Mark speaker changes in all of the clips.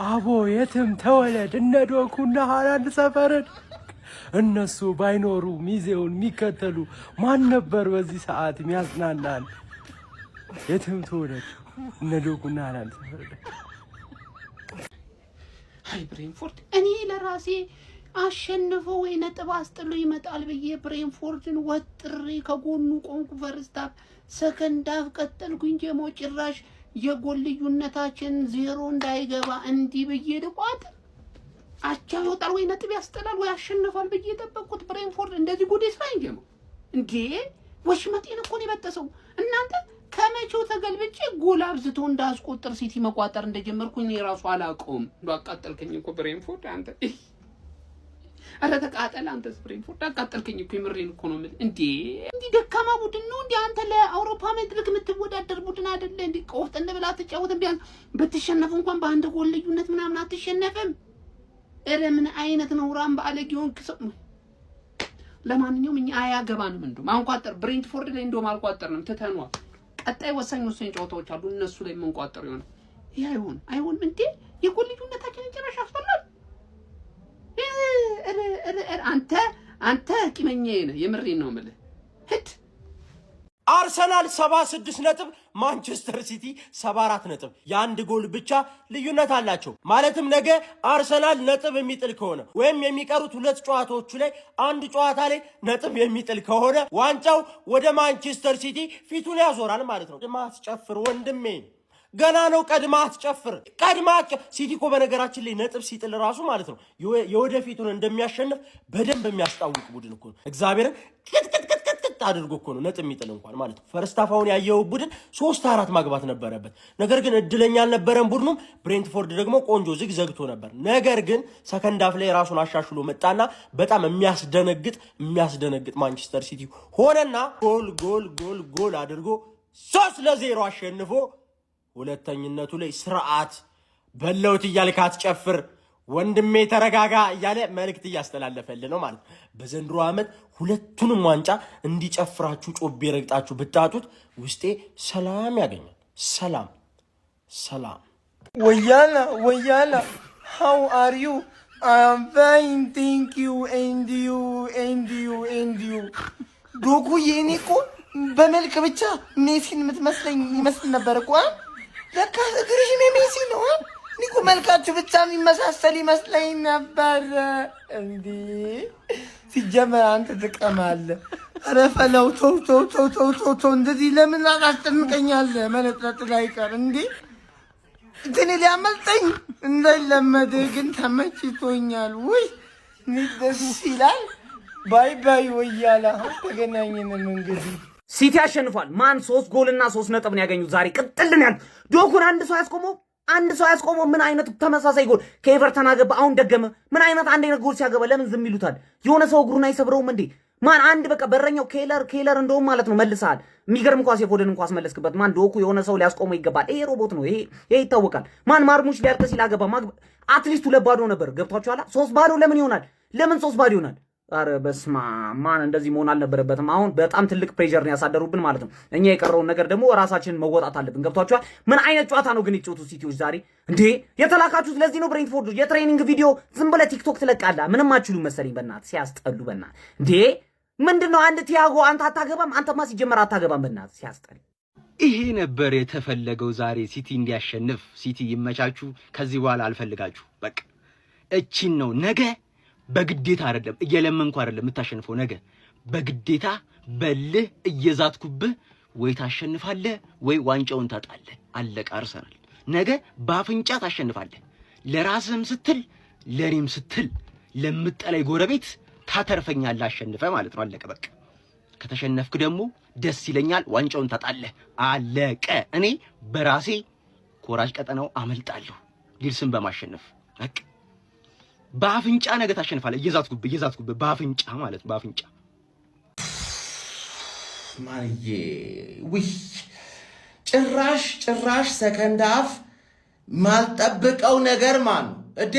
Speaker 1: አቦ የትም ተወለድ እነ ዶኩና ሃላንድ ሰፈርን እነሱ ባይኖሩ ሚዜውን የሚከተሉ ማን ነበር በዚህ ሰዓት የሚያዝናናል? የትም ተወለድ እነ ዶኩና ሃላንድ ሰፈርን።
Speaker 2: አይ ብሬንፎርድ እኔ ለራሴ አሸንፎ ወይ ነጥብ አስጥሎ ይመጣል ብዬ ብሬንፎርድን ወጥሬ ከጎኑ ቆንኩ። ፈርስት ሃፍ ሰከንድ ሃፍ ቀጠልኩኝ። ጀሞ ጭራሽ የጎል ልዩነታችን ዜሮ እንዳይገባ እንዲህ ብዬ ልቋጥ አቻ ይወጣል ወይ ነጥብ ያስጥላል ወይ አሸንፋል ብዬ ጠበቅኩት። ብሬንፎርድ እንደዚህ ጉዴ ሳይን ጀሞ እንዴ ወሽመጤን እኮ ነው የበጠሰው። እናንተ ከመቼው ተገልብጬ ጎል አብዝቶ እንዳስቆጥር ሲቲ መቋጠር እንደጀመርኩኝ የራሱ አላውቀውም። አቃጠልከኝ እኮ ብሬንፎርድ አንተ። አረ ተቃጠል አንተ ብሬንፎርድ አቃጠልከኝ እኮ የምሬን እኮ ነው የምልህ። እንዴ ደካማ ቡድን ነው እንዴ አንተ? ለአውሮፓ መድረክ የምትወዳደር ቡድን አይደለ እንዴ? ቆፍጠን ብላ አትጫወትም? ቢያንስ ብትሸነፍ እንኳን በአንድ ጎል ልዩነት ምናምን አትሸነፍም? እረ ምን አይነት ነው ራም ባለጊዮን ክሰም። ለማንኛውም እኛ አያገባንም። እንደውም አንቋጠር ብሬንትፎርድ ላይ እንደውም አልቋጠርንም ትተኗል። ቀጣይ ወሳኝ ጨዋታዎች አሉ እነሱ ላይ የምንቋጠር ይሆናል። ይሄ አይሆንም እንዴ የጎል ልዩነታችንን ጭራሽ አስፈላል። አንተ ቂመኛዬ ነህ የምሬን ነው የምልህ።
Speaker 1: አርሰናል 76 ነጥብ፣ ማንቸስተር ሲቲ 74 ነጥብ፣ የአንድ ጎል ብቻ ልዩነት አላቸው። ማለትም ነገ አርሰናል ነጥብ የሚጥል ከሆነ ወይም የሚቀሩት ሁለት ጨዋታዎቹ ላይ አንድ ጨዋታ ላይ ነጥብ የሚጥል ከሆነ ዋንጫው ወደ ማንቸስተር ሲቲ ፊቱን ያዞራል ማለት ነው። ማስጨፍር ወንድሜ ገና ነው። ቀድማ አትጨፍር። ሲቲ እኮ በነገራችን ላይ ነጥብ ሲጥል ራሱ ማለት ነው የወደፊቱን እንደሚያሸንፍ በደንብ የሚያስታውቅ ቡድን እኮ ነው። እግዚአብሔርን ቅጥቅጥ አድርጎ እኮ ነው ነጥብ የሚጥል እንኳን ማለት ነው። ፈርስት ሃፍ አሁን ያየው ቡድን 3-4 ማግባት ነበረበት። ነገር ግን እድለኛ አልነበረም ቡድኑም። ብሬንትፎርድ ደግሞ ቆንጆ ዝግ ዘግቶ ነበር። ነገር ግን ሰከንድ ሃፍ ላይ ራሱን አሻሽሎ መጣና በጣም የሚያስደነግጥ ማንቸስተር ሲቲ ሆነና ጎል አድርጎ 3-0 አሸንፎ ሁለተኝነቱ ላይ ስርዓት በለውት እያልክ አትጨፍር ወንድሜ ተረጋጋ እያለ መልእክት እያስተላለፈልን ነው ማለት ነው። በዘንድሮ ዓመት ሁለቱንም ዋንጫ እንዲጨፍራችሁ ጮቤ ረግጣችሁ ብታጡት ውስጤ ሰላም ያገኛል። ሰላም
Speaker 3: ወያላ how are you? I am fine, thank you. And you ዶጉ የኔ እኮ በመልክ ብቻ ሜሲን የምትመስለኝ ይመስል ነበር እኮ ለካ እግርሽ ሜሲ ነው። እኔ እኮ መልካችሁ ብቻ የሚመሳሰል ይመስለኝ ነበር። እንዴ ሲጀመር አንተ ትቀማለህ። ኧረ ፈለው ተው እንደዚህ ለምን አታስጨንቀኛለህ? መለጥለጥ ላይ ቀር እንዴ እንትን ሊያመልጠኝ እንዳይለመድ ግን ተመችቶኛል። ውይ ደስ ይላል። ባይ ወያላ ተገናኘን እንግዲህ።
Speaker 4: ሲቲ አሸንፏል። ማን 3 ጎልና 3 ነጥብ ነው ያገኙት ዛሬ። ቅጥልን ያል ዶኩን አንድ ሰው ያስቆመው ምን አይነት ተመሳሳይ ጎል ከኤቨርተን አገባ። አሁን ደገመ። ምን አይነት አንድ አይነት ጎል ሲያገባ ለምን ዝም ይሉታል? የሆነ ሰው እግሩን አይሰብረውም እንዴ? ማን አንድ በቃ በረኛው ኬለር እንደውም ማለት ነው መልሰሃል። የሚገርም ኳስ የፎደን ኳስ መለስክበት። ማን ዶኩ የሆነ ሰው ሊያስቆመው ይገባል። ይሄ ሮቦት ነው። ይሄ ይታወቃል። ማን ማርሙሽ ሊያልቅ ሲል አገባ። አትሊስት 2 ባዶ ነበር። ገብቷችኋል? 3 ባዶ ለምን ይሆናል? ለምን 3 ባዶ ይሆናል? አረ በስማ ማን እንደዚህ መሆን አልነበረበትም። አሁን በጣም ትልቅ ፕሬሸር ነው ያሳደሩብን ማለት ነው። እኛ የቀረውን ነገር ደግሞ ራሳችንን መወጣት አለብን። ገብቷችኋል? ምን አይነት ጨዋታ ነው ግን የጨዋቱ ሲቲዎች ዛሬ እንዴ የተላካችሁት? ለዚህ ነው ብሬንትፎርድ የትሬኒንግ ቪዲዮ ዝም ብለህ ቲክቶክ ትለቃለህ። ምንም አትችሉም መሰለኝ። በእናትህ ሲያስጠሉ። በእናትህ እንዴ ምንድነው? አንድ ቲያጎ አንተ አታገባም። አንተማ ሲጀመር አታገባም። በእናትህ ሲያስጠል።
Speaker 5: ይሄ ነበር የተፈለገው ዛሬ ሲቲ እንዲያሸንፍ። ሲቲ ይመቻችሁ። ከዚህ በኋላ አልፈልጋችሁ። በቃ እቺን ነው ነገ በግዴታ አይደለም እየለመንኩ አይደለም የምታሸንፈው። ነገ በግዴታ በልህ እየዛትኩብህ ወይ ታሸንፋለህ ወይ ዋንጫውን ታጣለህ። አለቀ። አርሰናል ነገ በአፍንጫ ታሸንፋለህ። ለራስህም ስትል ለኔም ስትል ለምጠላይ ጎረቤት ታተርፈኛለህ። አሸንፈ ማለት ነው። አለቀ በቃ። ከተሸነፍክ ደግሞ ደስ ይለኛል፣ ዋንጫውን ታጣለህ። አለቀ። እኔ በራሴ ኮራጅ ቀጠናው አመልጣለሁ ሊልስን በማሸነፍ በቃ። በአፍንጫ ነገ ታሸንፋለህ። እየዛትኩብህ በአፍንጫ ማለት ነው። በአፍንጫ
Speaker 3: ማርዬ ውይ ጭራሽ ሰከንድ ሃፍ ማልጠብቀው ነገር ማን እዴ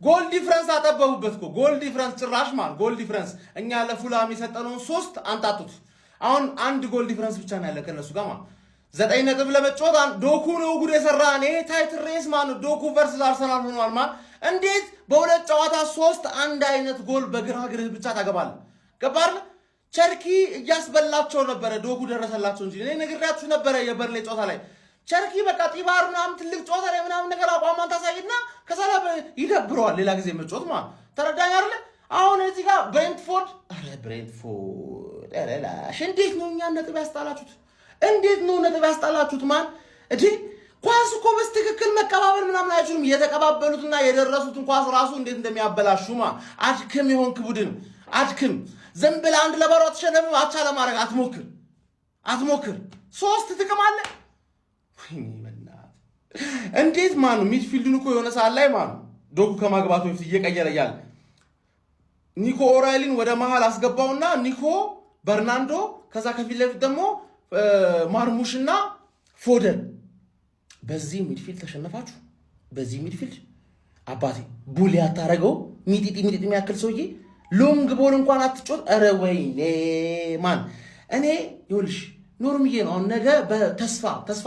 Speaker 3: ጎል ዲፍረንስ አጠበቡበት እኮ። ጎል ዲፍረንስ ጭራሽ ጎል ዲፍረንስ እኛ ለፉላም የሰጠነውን 3 አንጣጡት። አሁን 1 ጎል ዲፍረንስ ብቻ ነው ያለ ከነሱ ጋር 9 ነጥብ ለመጫወት ዶኩ ነው ጉድ የሰራ እኔ ታይትል ሬስ ማን ዶኩ ቨርሰስ አርሰናል ሆኗል ማን እንዴት በሁለት ጨዋታ 3 አንድ አይነት ጎል በግራ ግርህ ብቻ ታገባለህ ገባር ቸርኪ እያስበላቸው ነበር ዶኩ ደረሰላቸው እንጂ እኔ ነግሬያችሁ ነበር የበርሌ ጨዋታ ላይ ቸርኪ በቃ ጢባርናም ትልቅ ጨዋታ ላይ ምናምን ነገር አቋማን ታሳይና ከዛላ ይደብረዋል ሌላ ጊዜ መጫወት ማን ተረዳኝ አይደል አሁን እዚህ ጋር ብሬንትፎርድ አላሽ እንዴት ነው እኛ ነጥብ ያስጣላችሁት እንዴት ነው ነጥብ ያስጣላችሁት ማን እዲ ኳስ እኮ በስትክክል መቀባበል ምናምን አይችሉም የተቀባበሉትና የደረሱትን ኳስ ራሱ እንዴት እንደሚያበላሹማ አድክም ይሆንክ ቡድን አድክም ዝም ብለህ አንድ ለባሮ ተሸነፈ አቻ ለማድረግ አትሞክር 3 ጥቅም አለ ወይኔ በእናትህ እንዴት ማን ሚድፊልዱን እኮ የሆነ ሰዓት ላይ ማን ዶኩ ከማግባቱ በፊት እየቀየረ ያለ ኒኮ ኦራይሊን ወደ መሃል አስገባውና ኒኮ በርናንዶ ከዛ ከፊት ለፊት ደግሞ ማርሙሽና ፎደን በዚህ ሚድፊልድ ተሸነፋችሁ በዚህ ሚድፊልድ አባቴ ቡሊ ያታረገው ሚጢጢ የሚያክል ሰውዬ ሎንግ ቦል እንኳን አትጮት አረ ወይኔ ማን እኔ ይኸውልሽ ኖርምዬ ነው ነገ በተስፋ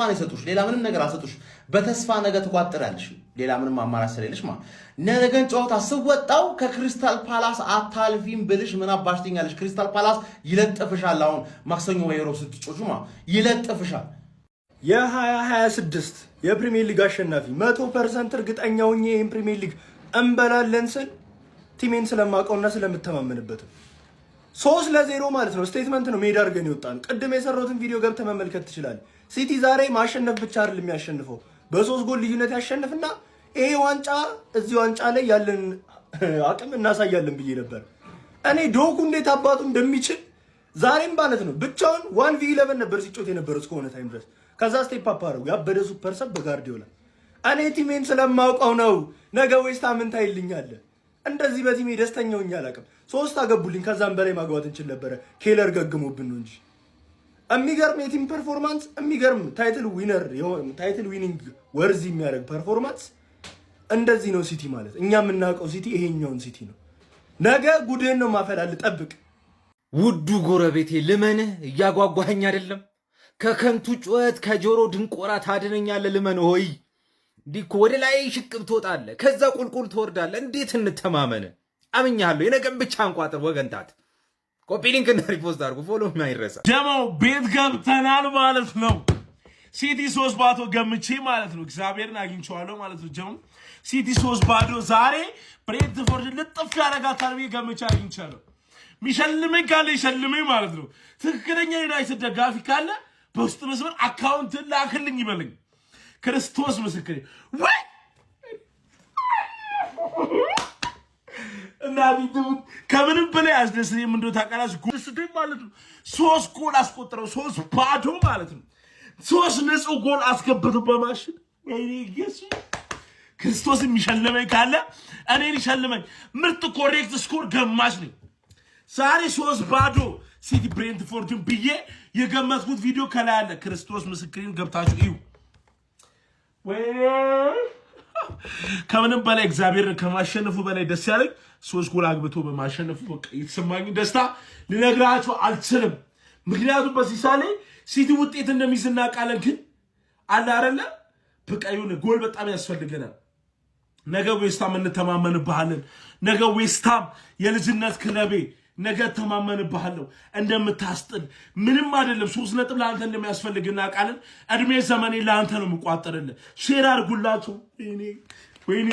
Speaker 3: ነው የሰጡሽ ሌላ ምንም ነገር አልሰጡሽ በተስፋ ነገ ትቋጥራለሽ ሌላ ምንም አማራጭ ስለሌለሽ ማለት ነገን ጨዋታ ስወጣው ከክሪስታል ፓላስ አታልፊም ብልሽ ምን አባሽተኛለሽ ክሪስታል ፓላስ ይለጥፍሻል አሁን ማክሰኞ ወይ ሮብ ስትጮቹ ማለት ይለጥፍሻል
Speaker 6: የ2026 የፕሪሚየር ሊግ አሸናፊ 100% እርግጠኛ ሆኜ ይሄን ፕሪሚየር ሊግ እንበላለን ስል ቲሜን ስለማውቀውና ስለምተማመንበት 3-0 ማለት ነው ስቴትመንት ነው ሜዳ አድርገን ይወጣል ቅድም የሰራሁትን ቪዲዮ ገብተህ መመልከት ትችላለህ ሲቲ ዛሬ ማሸነፍ ብቻ አይደለም የሚያሸንፈው በ3 ጎል ልዩነት ያሸንፍና ይሄ ዋንጫ እዚህ ዋንጫ ላይ ያለን አቅም እናሳያለን ብዬ ነበር እኔ ዶኩ እንዴት አባቱ እንደሚችል ዛሬም ማለት ነው ብቻውን 1v11 ነበር ሲጮት የነበረው እስከሆነ ታይም ድረስ ከዛ ስቴፕ አፕ አደረጉ ያበደ ሱፐር ሰብ በጋርዲዮላ እኔ ቲሜን ስለማውቀው ነው ነገ ዌስታምን ታይልኛል እንደዚህ በቲሜ ደስተኛ ሆኜ አላውቅም 3 አገቡልኝ ከዛም በላይ ማግባት እንችል ነበር ኬለር ገግሞብን ነው እንጂ የሚገርም የቲም ፐርፎርማንስ የሚገርም ታይትል ዊኒንግ ወርዚ የሚያደርግ ፐርፎርማንስ እንደዚህ ነው ሲቲ ማለት እኛ የምናውቀው ሲቲ ይሄኛውን ሲቲ ነው ነገ ጉድህን ነው ማፈላል ጠብቅ
Speaker 4: ውዱ ጎረቤቴ ልመንህ እያጓጓኸኝ አይደለም ከከንቱ ጩኸት ከጆሮ ድንቆራ ታድነኛለህ ልመን ሆይ ዲኮ ወደ ላይ ሽቅብ ትወጣለህ ከዛ ቁልቁል ትወርዳለህ እንዴት እንተማመን አምኛለሁ የነገን ብቻ እንቋጥር ወገንታት ኮፒ ሊንክ እና ሪፖስት አድርጉ ፎሎ ማይረሳ
Speaker 7: ደሞ ቤት ገብተናል ማለት ነው ሲቲ 3-0 ገምቼ ማለት ነው እግዚአብሔርን አግኝቼዋለሁ ማለት ነው ጀም ሲቲ 3-0 ዛሬ ብሬንትፎርድ ልጥፍ ያረጋታል ብዬ ገምቼ አግኝቻለሁ ሚሸልመኝ ካለ ይሸልመኝ ማለት ነው ትክክለኛ ዩናይትድ ደጋፊ ካለ በውስጥ መስመር አካውንት ላክልኝ ይበልኝ ክርስቶስ ምስክሬ ወይ እና ቢድም ከምንም በላይ አስደስተኝ ምንድነው ታውቃላችሁ ጉስቴ ማለት ነው 3 ጎል አስቆጥረው 3-0 ማለት ነው 3 ንጹህ ጎል አስገብተው በማሽን ወይኔ ኢየሱስ ክርስቶስ የሚሸልመኝ ካለ እኔን ይሸልመኝ ምርጥ ኮሬክት ስኮር ገማሽ ነኝ ዛሬ 3-0 ሲቲ ብሬንትፎርድን ብዬ የገመትኩት ቪዲዮ ከላይ አለ ክርስቶስ ምስክሬን ገብታችሁ እዩ ከምንም በላይ እግዚአብሔር ከማሸነፉ በላይ ደስ ያለኝ 3 ጎል አግብቶ በማሸነፉ በቃ የተሰማኝ ደስታ ልነግራችሁ አልችልም ምክንያቱም በዚህ ሳሌ ሲቲ ውጤት እንደሚዝና ቃለን ግን አለ አይደለ በቃ ይሁን ጎል በጣም ያስፈልገናል ነገ ዌስታም እንተማመንብሃለን ነገ ዌስታም የልጅነት ክለቤ ነገ ተማመንብሃለሁ እንደምታስጥል ምንም አይደለም 3 ነጥብ ለአንተ እንደሚያስፈልግና ቃልን እድሜ ዘመኔ ለአንተ ነው የምቋጥርልህ ሼር አድርጉላችሁ ወይኔ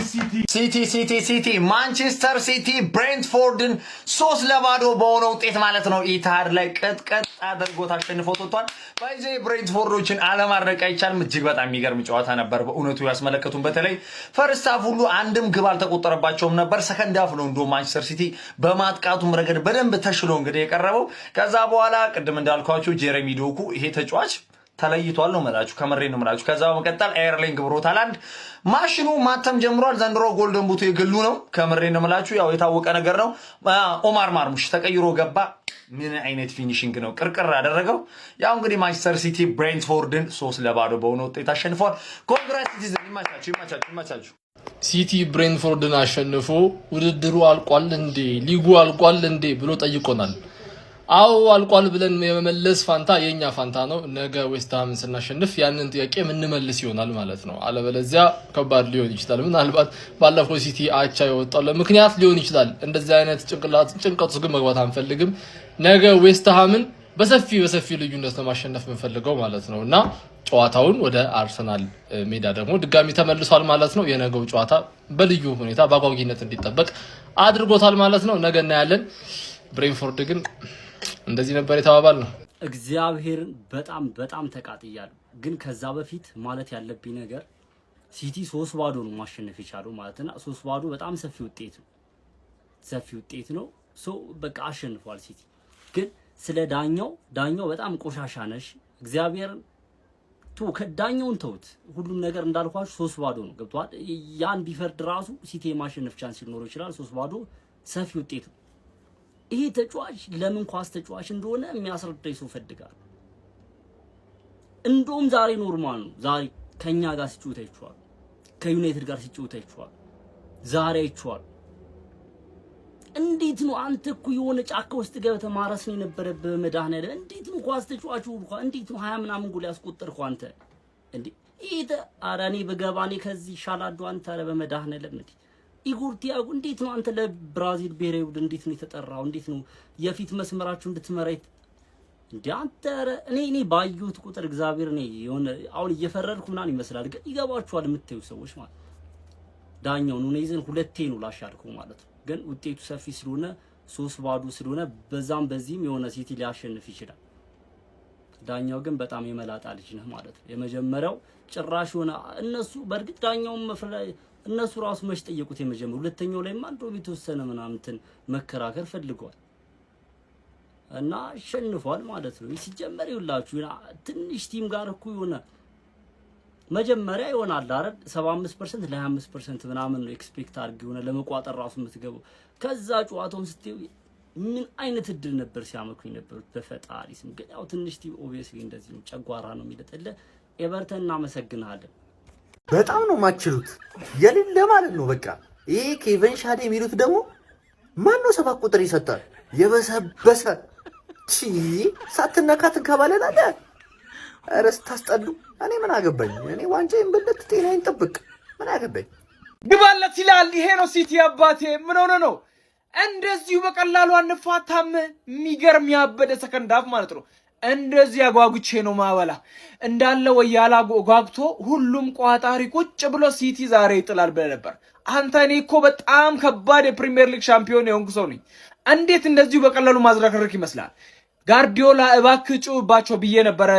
Speaker 8: ሲቲ ማንቸስተር ሲቲ ብሬንትፎርድን 3-0 በሆነ ውጤት ማለት ነው ኢታድ ላይ ቀጥቀጥ አድርጎ ታሸንፎት ወጥቷል ባይዜ ብሬንትፎርዶችን አለማድረቅ አይቻልም እጅግ በጣም የሚገርም ጨዋታ ነበር በእውነቱ ያስመለከቱን በተለይ ፈርስት ሃፍ ሁሉ አንድም ግብ አልተቆጠረባቸውም ነበር ሰከንድ ሃፍ ነው እንደው ማንቸስተር ሲቲ በማጥቃቱም ረገድ በደንብ ተሽሎ እንግዲህ የቀረበው ከዛ በኋላ ቅድም እንዳልኳችሁ ጄሬሚ ዶኩ ይሄ ተጫዋች ተለይቷል ነው መላችሁ ከመሬ ነው መላችሁ ከዛ በመቀጠል ኤርሊንግ ብሮት ሃላንድ ማሽኑ ማተም ጀምሯል ዘንድሮ ጎልደን ቡት የግሉ ነው ከመሬ ነው መላችሁ ያው የታወቀ ነገር ነው ኦማር ማርሙሽ ተቀይሮ ገባ ምን አይነት ፊኒሺንግ ነው ቅርቅር ያደረገው ያው እንግዲህ ማንቸስተር ሲቲ ብሬንትፎርድን 3-0 በሆነ ውጤት አሸንፏል ኮንግራትስ ይማቻችሁ
Speaker 9: ሲቲ ብሬንትፎርድን አሸንፎ ውድድሩ አልቋል እንዴ ሊጉ አልቋል እንዴ ብሎ ጠይቆናል አው አልቋል ብለን የመመለስ ፋንታ የኛ ፋንታ ነው። ነገ ዌስትሃምን ስናሸንፍ ያንን ጥያቄ ምንመልስ ይሆናል ማለት ነው። አለበለዚያ ከባድ ሊሆን ይችላል። ምናልባት ባለፈው ሲቲ አቻ የወጣው ለምክንያት ሊሆን ይችላል። እንደዚህ አይነት ጭንቀት ውስጥ ግን መግባት አንፈልግም። ነገ ዌስትሃምን በሰፊ ልዩነት ለማሸነፍ እንፈልገው ማለት ነውና ጨዋታውን ወደ አርሰናል ሜዳ ደግሞ ድጋሚ ተመልሷል ማለት ነው። የነገው ጨዋታ በልዩ ሁኔታ በአጓጊነት እንዲጠበቅ አድርጎታል ማለት ነው። ነገ እናያለን። ብሬንፎርድ ግን እንደዚህ ነበር የተባባል ነው።
Speaker 10: እግዚአብሔርን በጣም ተቃጥያለሁ። ግን ከዛ በፊት ማለት ያለብኝ ነገር ሲቲ 3-0 ነው ማሸነፍ የቻለው ማለትና 3-0 በጣም ሰፊ ውጤት ነው። በቃ አሸንፏል ሲቲ። ግን ስለ ዳኛው በጣም ቆሻሻ ነሽ። እግዚአብሔርን ከዳኛውን ተውት። ሁሉም ነገር እንዳልኳችሁ 3-0 ነው ገብቷል። ያን ቢፈርድ ራሱ ሲቲ የማሸነፍ ቻንስ ሊኖረው ይችላል። 3-0 ሰፊ ውጤት ነው። ይሄ ተጫዋች ለምን ኳስ ተጫዋች እንደሆነ የሚያስረዳኝ ሰው ፈልጋለሁ። እንደውም ዛሬ ኖርማል ነው። ዛሬ ከኛ ጋር ሲጫወት አይቼዋለሁ፣ ከዩናይትድ ጋር ሲጫወት አይቼዋለሁ፣ ዛሬ አይቼዋለሁ። እንዴት ነው አንተ እኮ የሆነ ጫካ ውስጥ ገብተህ ማረስ ነው የነበረብህ። መድኃኒዓለም እንዴት ነው ኳስ ተጫዋቹ እንዴት ነው 20 ምናምን ጎል ያስቆጠርከው አንተ እንዴ? ኧረ እኔ በገባኔ ከዚህ ይሻላል አንተ። ኧረ በመድኃኒዓለም እንዴ ኢጎር ቲያጎ እንዴት ነው አንተ ለብራዚል ብሔራዊ ቡድን እንዴት ነው የተጠራው? እንዴት ነው የፊት መስመራችሁ እንድትመራ እንዴ አንተ? ኧረ እኔ ባዩት ቁጥር እግዚአብሔር እኔ የሆነ አሁን እየፈረድኩ ምናምን ይመስላል፣ ግን ይገባችኋል የምታዩ ሰዎች ማለት ዳኛው ነው ይዘን ሁለቴ ነው ላሻልኩ ማለት ነው። ግን ውጤቱ ሰፊ ስለሆነ 3-0 ስለሆነ በዛም በዚህም የሆነ ሲቲ ሊያሸንፍ ይችላል። ዳኛው ግን በጣም የመላጣ ልጅ ነህ ማለት ነው። የመጀመሪያው ጭራሽ ሆነ እነሱ በእርግጥ ዳኛውም እነሱ ራሱ መች ጠየቁት። የመጀመሪያው ሁለተኛው ላይ እንደው የተወሰነ ምናምንትን መከራከር ፈልጓል እና አሸንፏል ማለት ነው። ሲጀመር ይውላችሁ ትንሽ ቲም ጋር እኮ የሆነ መጀመሪያ ይሆናል አይደል 75% ለ25% ምናምን ነው ኤክስፔክት አድርጊ ሆነ ለመቋጠር ራሱ የምትገቡ። ከዛ ጨዋታውን ስትዩ ምን አይነት እድል ነበር ሲያመኩኝ ነበር በፈጣሪ ስም። ግን ያው ትንሽ ቲም ኦብቪየስሊ እንደዚህ ነው፣ ጨጓራ ነው የሚለጠለ። ኤቨርተን እናመሰግናለን።
Speaker 11: በጣም ነው ማችሉት የሌለ ማለት ነው። በቃ ይሄ ኬቨን ሻዴ የሚሉት ደግሞ ማን ነው 7 ቁጥር ይሰጣል? የበሰበሰ ሳትነካት እንከባለላለ። ኧረ ስታስጠሉ። እኔ ምን አገባኝ? እኔ ዋንጫዬን በለት ጤናዬን ጠብቅ። ምን አገባኝ?
Speaker 12: ግባለት ይላል። ይሄ ነው ሲቲ አባቴ። ምን ሆነ ነው እንደዚሁ በቀላሉ አንፋታም። የሚገርም ያበደ ሰከንድ አፍ ማለት ነው። እንደዚህ አጓጉቼ ነው ማወላ እንዳለ ወያላ ጓጉቶ ሁሉም ቋጣሪ ቁጭ ብሎ ሲቲ ዛሬ ይጥላል ብለህ ነበር አንተ። እኔ እኮ በጣም ከባድ የፕሪሚየር ሊግ ሻምፒዮን የሆንኩ ሰው ነኝ። እንዴት እንደዚሁ በቀላሉ ማዝረከረክ ይመስላል? ጋርዲዮላ እባክህ ጮህባቸው ብዬ ነበር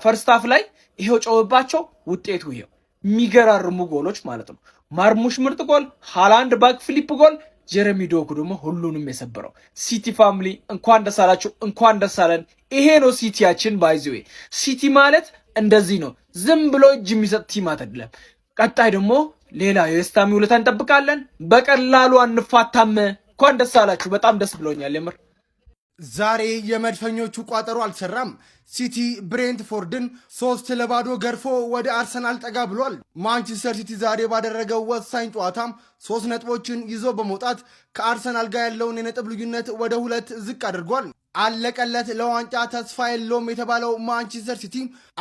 Speaker 12: ፈርስት ሃፍ ላይ። ይሄው ጮህባቸው፣ ውጤቱ ይሄው። የሚገራርሙ ጎሎች ማለት ነው። ማርሙሽ ምርጥ ጎል፣ ሃላንድ ባክ ፍሊፕ ጎል፣ ጀረሚ ዶኩ ደግሞ ሁሉንም የሰበረው። ሲቲ ፋሚሊ እንኳን ደስ አላችሁ፣ እንኳን ደስ አለን። ይሄ ነው ሲቲያችን። ባይዘዌ ሲቲ ማለት እንደዚህ ነው። ዝም ብሎ እጅ የሚሰጥ ቲም አይደለም። ቀጣይ ደግሞ ሌላ የዌስትሃም ውለታ እንጠብቃለን። በቀላሉ አንፋታም። እንኳን ደስ አላችሁ። በጣም ደስ ብሎኛል የምር።
Speaker 6: ዛሬ የመድፈኞቹ ቋጠሮ አልሰራም። ሲቲ ብሬንትፎርድን 3-0 ገርፎ ወደ አርሰናል ጠጋ ብሏል። ማንቸስተር ሲቲ ዛሬ ባደረገው ወሳኝ ጨዋታም 3 ነጥቦችን ይዞ በመውጣት ከአርሰናል ጋር ያለውን የነጥብ ልዩነት ወደ 2 ዝቅ አድርጓል። አለቀለት ለዋንጫ ተስፋ የለውም የተባለው ማንቸስተር ሲቲ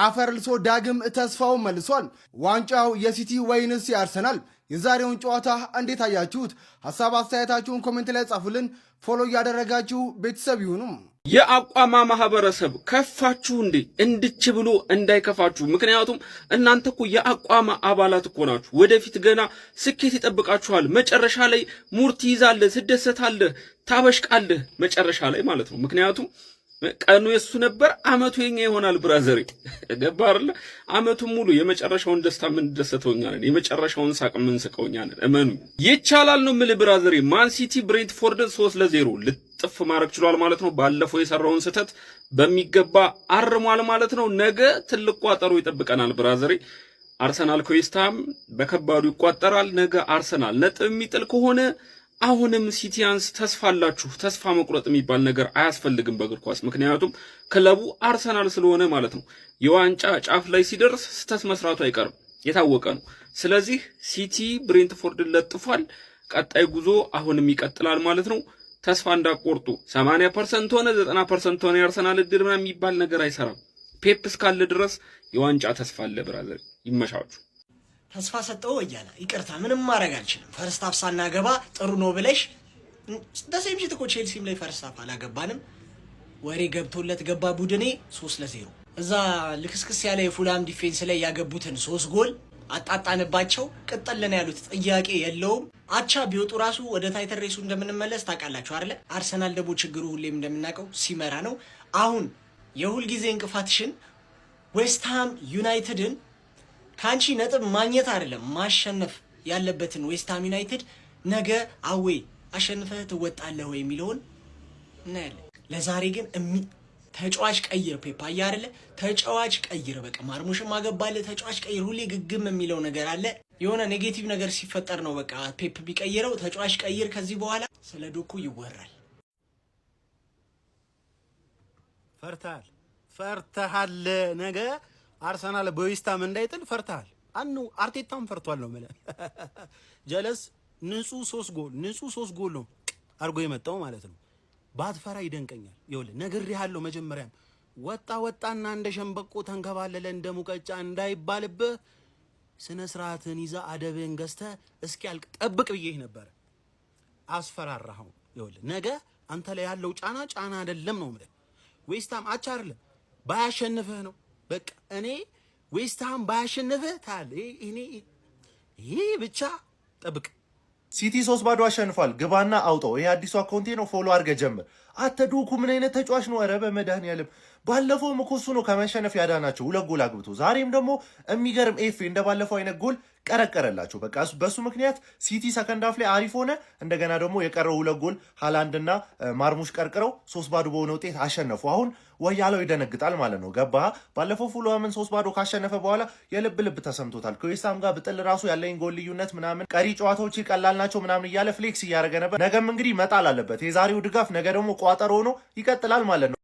Speaker 6: አፈር ልሶ ዳግም ተስፋውን መልሷል። ዋንጫው የሲቲ ወይንስ የአርሰናል? የዛሬውን ጨዋታ እንዴት አያችሁት? ሐሳብ አስተያየታችሁን ኮሜንት ላይ ጻፉልን። ፎሎ እያደረጋችሁ ቤተሰብ ይሁኑ።
Speaker 13: የአቋማ ማህበረሰብ ከፋችሁ እንዴ? እንድች ብሎ እንዳይከፋችሁ። ምክንያቱም እናንተ እኮ የአቋማ አባላት እኮ ናችሁ። ወደፊት ገና ስኬት ይጠብቃችኋል። መጨረሻ ላይ ሙድ ትይዛለህ፣ ትደሰታለህ፣ ታበሽቃለህ መጨረሻ ላይ ማለት ነው። ምክንያቱም ቀኑ የሱ ነበር፣ አመቱ የኛ ይሆናል። ብራዘሪ ገባ አይደለ? አመቱን ሙሉ የመጨረሻውን ደስታ ምን ደሰተውኛለን፣ የመጨረሻውን ሳቅ ምን ስቀውኛለን። እመኑ ይቻላል ነው የምልህ ብራዘሪ። ማን ሲቲ ብሬንትፎርድን 3-0 ልጥፍ ማድረግ ችሏል ማለት ነው። ባለፈው የሰራውን ስህተት በሚገባ አርሟል ማለት ነው። ነገ ትልቅ ቋጠሮ ይጠብቀናል ብራዘሪ። አርሰናል ከዌስትሃም በከባዱ ይቋጠራል። ነገ አርሰናል ነጥብ የሚጥል ከሆነ አሁንም ሲቲያንስ ተስፋ አላችሁ። ተስፋ መቁረጥ የሚባል ነገር አያስፈልግም በእግር ኳስ። ምክንያቱም ክለቡ አርሰናል ስለሆነ ማለት ነው። የዋንጫ ጫፍ ላይ ሲደርስ ስህተት መስራቱ አይቀርም፣ የታወቀ ነው። ስለዚህ ሲቲ ብሬንትፎርድን ለጥፏል። ቀጣይ ጉዞ አሁንም ይቀጥላል ማለት ነው። ተስፋ እንዳቆርጡ 80% ሆነ 90% ሆነ የአርሰናል እድል ምናምን የሚባል ነገር አይሰራም። ፔፕ እስካለ ድረስ የዋንጫ ተስፋ አለ። ብራዘር ይመሻችሁ።
Speaker 14: ተስፋ ሰጠው ወያላ ይቅርታ ምንም ማድረግ አልችልም። ፈርስት ሃፍ ሳናገባ ጥሩ ነው ብለሽ ደሴም ሽት እኮ ቼልሲም ላይ ፈርስት ሃፍ አላገባንም። ወሬ ገብቶለት ገባ ቡድኔ 3-0 እዛ ልክስክስ ያለ የፉላም ዲፌንስ ላይ ያገቡትን 3 ጎል አጣጣንባቸው። ቅጠልን ያሉት ጥያቄ የለውም። አቻ ቢወጡ ራሱ ወደ ታይተል ሬሱ እንደምንመለስ ታውቃላችሁ አይደለ? አርሰናል ደግሞ ችግሩ ሁሌም እንደምናውቀው ሲመራ ነው። አሁን የሁል ጊዜ እንቅፋትሽን ዌስትሃም ዩናይትድን ካንቺ ነጥብ ማግኘት አይደለም ማሸነፍ ያለበትን ዌስትሃም ዩናይትድ ነገ አዌ አሸንፈህ ትወጣለህ ወይ የሚለውን እናያለን። ለዛሬ ግን ተጫዋች ቀይር ፔፕ አያ አይደለ? ተጫዋች ቀይር በቃ ማርሙሽም አገባለ ተጫዋች ቀይር። ሁሌ ግግም የሚለው ነገር አለ። የሆነ ኔጌቲቭ ነገር ሲፈጠር ነው በቃ ፔፕ ቢቀይረው። ተጫዋች ቀይር። ከዚህ በኋላ ስለ ዶኩ ይወራል።
Speaker 15: ፈርተሃል ነገ አርሰናል በዌስትሃም እንዳይጥል ፈርተሃል። አርቴታም ፈርቷል ነው ማለት ጀለስ ንጹህ 3 ጎል ነው አርጎ የመጣው ማለት ነው። ባትፈራ ይደንቀኛል። ይኸውልህ ነግሬሃለሁ። መጀመሪያም ወጣና እንደ ሸምበቆ ተንከባለለ እንደ ሙቀጫ እንዳይባልብህ ስነ ስርዓትን ይዛ አደብን ገዝተህ እስኪያልቅ ጠብቅ ብዬህ ነበር። አስፈራራኸው። ይኸውልህ ነገ አንተ ላይ ያለው ጫና አይደለም ነው ማለት ዌስትሃም አቻ አይደለም ባያሸንፍህ ነው በቃ እኔ ዌስትሃም ባያሸንፍህ ታያለህ። ይሄ ብቻ ጠብቅ።
Speaker 3: ሲቲ 3-0 አሸንፏል። ግባና አውጣው። ይሄ አዲሱ አካውንቴ ነው። ፎሎ አድርገህ ጀምር። አተዶኩ ምን አይነት ተጫዋች ነው? ኧረ በመድኃኒዓለም ባለፈው እኮ እሱ ነው ከመሸነፍ ያዳናቸው 2 ጎል አግብቶ። ዛሬም ደግሞ የሚገርም ኤፍ እንደ ባለፈው አይነት ጎል ቀረቀረላቸው። በቃ በሱ ምክንያት ሲቲ ሰከንድ ሃፍ ላይ አሪፍ ሆነ። እንደገና ደግሞ የቀረው 2 ጎል ሃላንድና ማርሙሽ ቀርቅረው 3-0 በሆነ ውጤት አሸነፉ። አሁን ወያለው ይደነግጣል ማለት ነው። ገባ? ባለፈው ፉልሃምን 3-0 ካሸነፈ በኋላ የልብ ተሰምቶታል። ከዌስትሃም ጋር ብጥል ራሱ ያለኝ ጎል ልዩነት ምናምን ቀሪ ጨዋታዎች ቀላል ናቸው ምናምን እያለ ፍሌክስ እያደረገ ነበር። ነገም እንግዲህ መጣል አለበት። የዛሬው ድጋፍ ነገ ደግሞ ቋጠሮ ሆኖ ይቀጥላል ማለት ነው።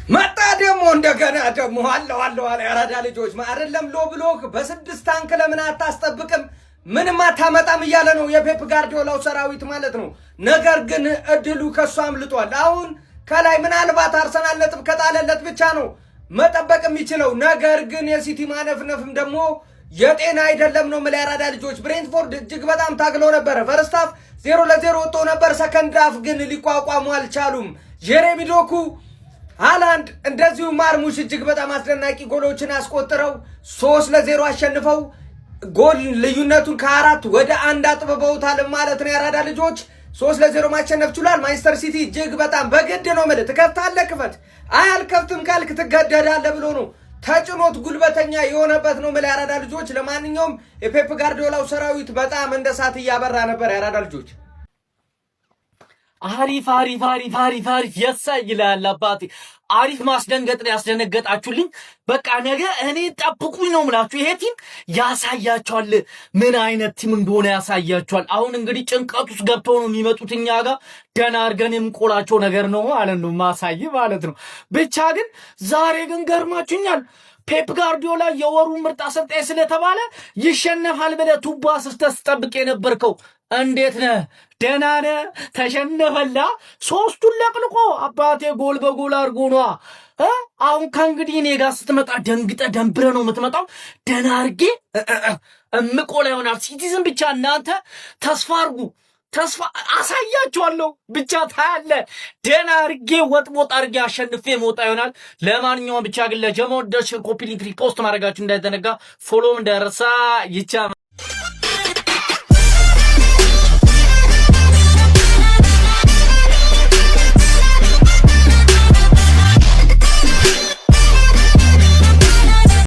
Speaker 12: መጣ ደግሞ እንደገና ደግሞ አለው ያራዳ ልጆች አይደለም ሎ ብሎክ በ6 ታንክ ለምን አታስጠብቅም? ምንም አታመጣም እያለ ነው የፔፕ ጋርዲዮላው ሰራዊት ማለት ነው። ነገር ግን እድሉ ከሱ አምልጧል። አሁን ከላይ ምናልባት አርሰናል ነጥብ ከጣለለት ብቻ ነው መጠበቅ የሚችለው። ነገር ግን የሲቲ ማነፍነፍም ደግሞ የጤና አይደለም ነው ማለት ያራዳ ልጆች። ብሬንትፎርድ እጅግ በጣም ታግለው ነበር። ፈርስት ሃፍ 0-0 ወጥቶ ነበር። ሰከንድ ሃፍ ግን ሊቋቋሙ አልቻሉም። ጄሬሚ ዶኩ ሃላንድ እንደዚሁ ማርሙሽ እጅግ በጣም አስደናቂ ጎሎችን አስቆጥረው 3-0 አሸንፈው ጎል ልዩነቱን ከ4 ወደ 1 አጥብበውታል ማለት ነው። ያራዳ ልጆች 3-0 ማሸነፍ ችሏል። ማንቸስተር ሲቲ እጅግ በጣም በግድ ነው ማለት ትከፍታለህ፣ ክፈት አልከፍትም ካልክ ትገደዳለህ ብሎ ነው ተጭኖት ጉልበተኛ የሆነበት ነው ማለት ያራዳ ልጆች። ለማንኛውም የፔፕ ጋርዲዮላው ሰራዊት በጣም እንደ ሳት እያበራ ነበር ያራዳ ልጆች።
Speaker 10: አሪፍ የሳይ ይላል አባቴ። አሪፍ ማስደንገጥ ነው ያስደነገጣችሁልኝ። በቃ ነገ እኔ ጠብቁኝ ነው ምላችሁ። ይሄ ቲም ያሳያቸዋል፣ ምን አይነት ቲም እንደሆነ ያሳያቸዋል። አሁን እንግዲህ ጭንቀት ውስጥ ገብተው ነው የሚመጡት እኛ ጋር ገና አድርገን የምንቆላቸው ነገር ነው ማለት ነው ማሳይ ማለት ነው። ብቻ ግን ዛሬ ግን ገርማችሁኛል። ፔፕ ጋርዲዮላ የወሩ ምርጥ አሰልጣኝ ስለተባለ ይሸነፋል ብለህ ቱባ ስትጠብቅ የነበርከው እንዴት ነህ? ደህና ነህ? ተሸነፈላ 3ቱን ለቅልቆ አባቴ ጎል በጎል አድርጎ ነዋ። አሁን ከእንግዲህ እኔ ጋር ስትመጣ ደንግጠ ደንብረ ነው የምትመጣው። ደህና አድርጌ እምቆላ ይሆናል። ሲቲዝን ብቻ እናንተ ተስፋ አድርጉ፣ ተስፋ አሳያችኋለሁ። ብቻ ታያለ። ደህና አድርጌ ወጥቦጥ አድርጌ አሸንፌ መውጣ ይሆናል። ለማንኛውም ብቻ ግን ለጀማው ደሽ ኮፒ ሊንክ ሪፖስት ማድረጋችሁ እንዳይዘነጋ፣ ፎሎም እንዳይረሳ። ይቻ